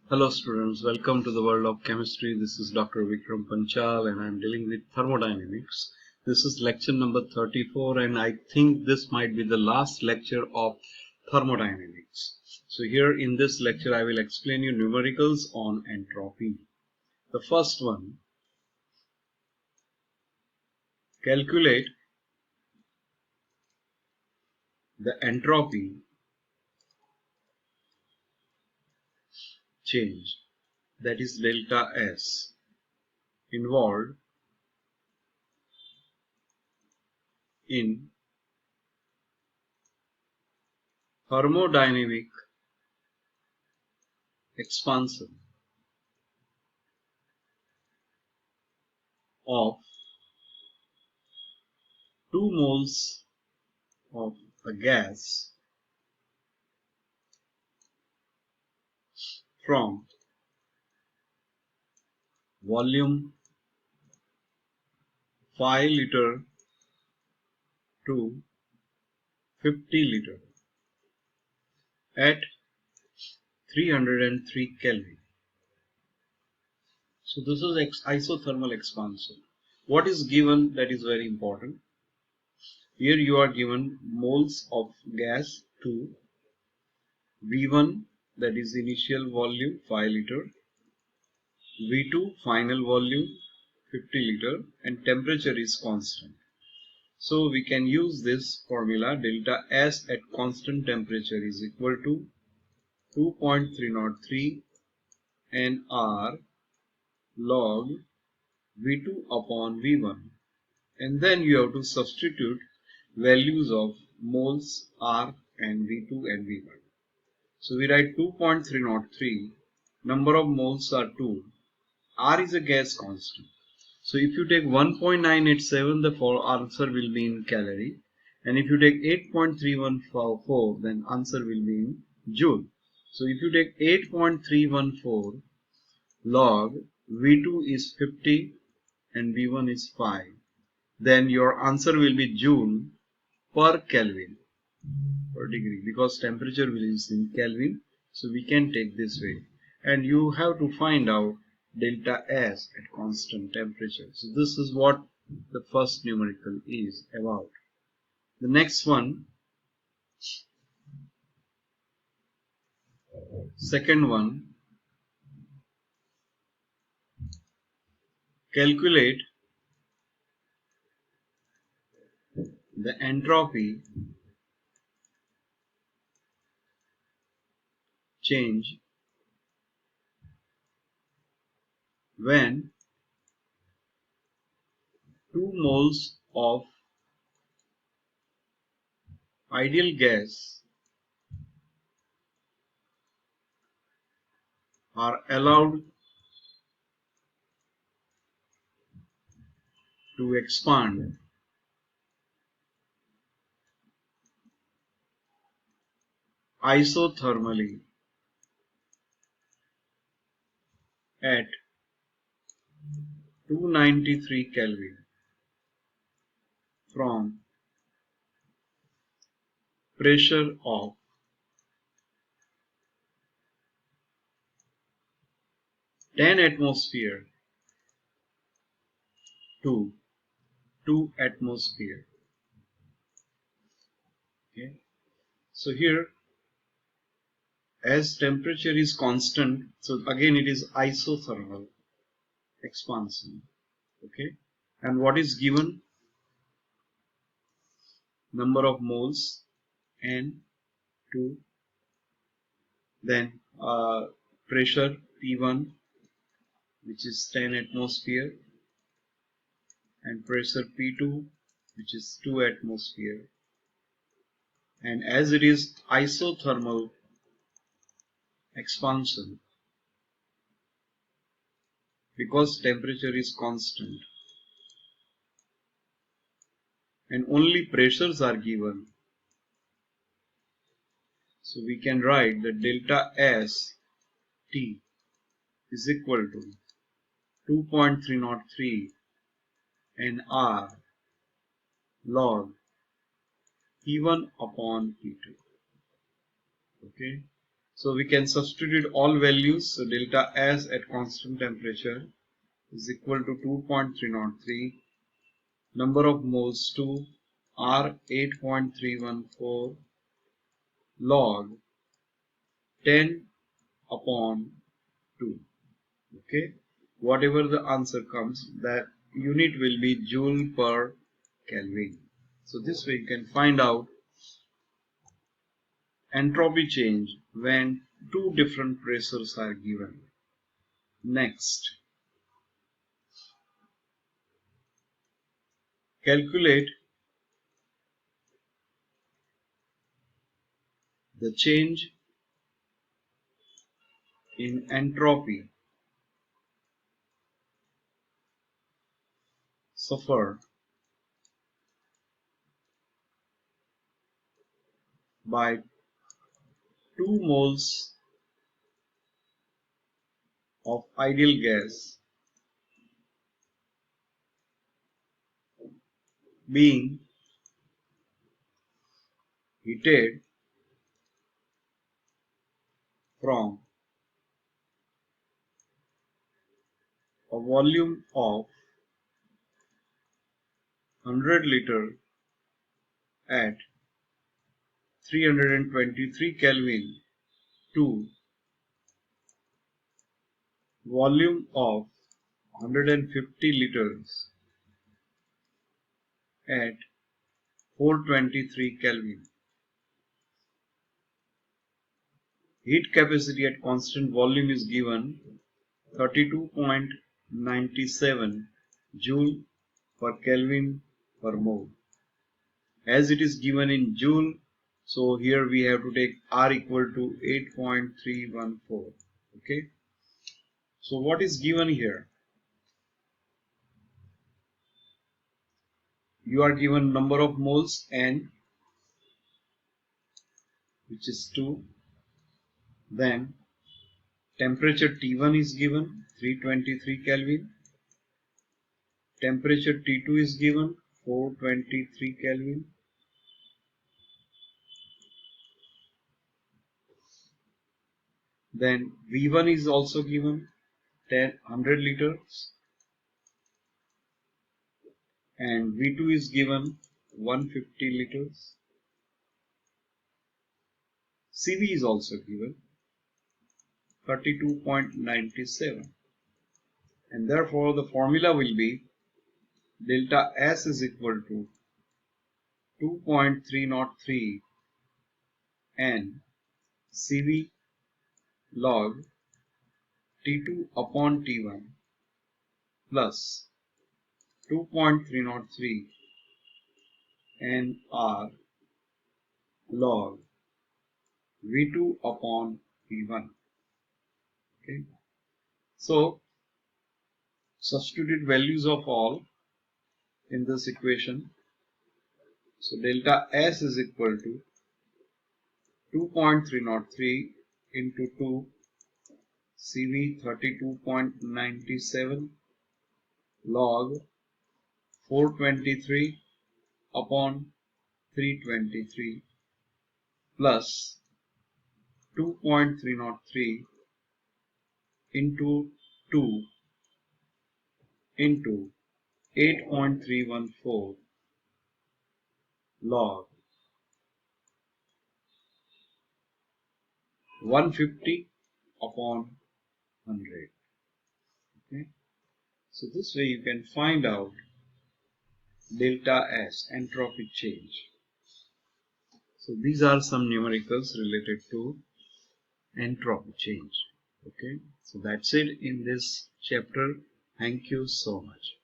Hello students, welcome to the world of chemistry. This is Dr. Vikram Panchal and I am dealing with thermodynamics. This is lecture number 34 and I think this might be the last lecture of thermodynamics. So here in this lecture I will explain you numericals on entropy. The first one, calculate the entropy change, that is delta S, involved in thermodynamic expansion of 2 moles of a gas from volume 5 liter to 50 liter at 303 Kelvin. So this is isothermal expansion. What is given, that is very important. Here you are given moles of gas to V1, that is initial volume 5 liter, V2 final volume 50 liter, and temperature is constant. So we can use this formula, delta S at constant temperature is equal to 2.303 nR log V2 upon V1, and then you have to substitute values of moles R and V2 and V1. So we write 2.303, number of moles are 2, R is a gas constant. So if you take 1.987, the answer will be in calorie, and if you take 8.314, then answer will be in joule. So if you take 8.314 log V2 is 50 and V1 is 5, then your answer will be joule per Kelvin per degree, because temperature will is in Kelvin, so we can take this way. And you have to find out delta S at constant temperature. So this is what the first numerical is about. The next one, second one, calculate the entropy change when 2 moles of ideal gas are allowed to expand isothermally at 293 Kelvin from pressure of 10 atmosphere to 2 atmosphere. Okay. So here, as temperature is constant, so again it is isothermal expansion. Okay. And what is given? Number of moles and 2, then pressure P1, which is 10 atmosphere, and pressure P2, which is 2 atmosphere. And as it is isothermal expansion, because temperature is constant and only pressures are given, so we can write that delta S T is equal to 2.303 nR log P1 upon P2. Okay, So we can substitute all values. So delta S at constant temperature is equal to 2.303. Number of moles 2, R 8.314 log 10 upon 2. Okay, whatever the answer comes, that unit will be joule per Kelvin. So this way you can find out entropy change when two different pressures are given. Next, calculate the change in entropy suffered by 2 moles of ideal gas being heated from a volume of 100 liter at 323 Kelvin to volume of 150 liters at 423 Kelvin. Heat capacity at constant volume is given 32.97 joule per Kelvin per mole. As it is given in joule, so here we have to take R equal to 8.314. Okay. So what is given here? You are given number of moles N, which is 2. Then temperature T1 is given 323 Kelvin. Temperature T2 is given 423 Kelvin. Then V1 is also given 100 liters and V2 is given 150 liters. CV is also given 32.97, and therefore the formula will be delta S is equal to 2.303 N CV log T2 upon T1 plus 2.303 N R log V2 upon V1. Okay. So substitute values of all in this equation. So delta S is equal to 2.303 into 2 CV 32.97 log 423 upon 323 plus 2.303 into 2 into 8.314 log 150 upon 100. Okay. So this way you can find out delta S, entropy change. So these are some numericals related to entropy change. Okay. So that's it in this chapter. Thank you so much.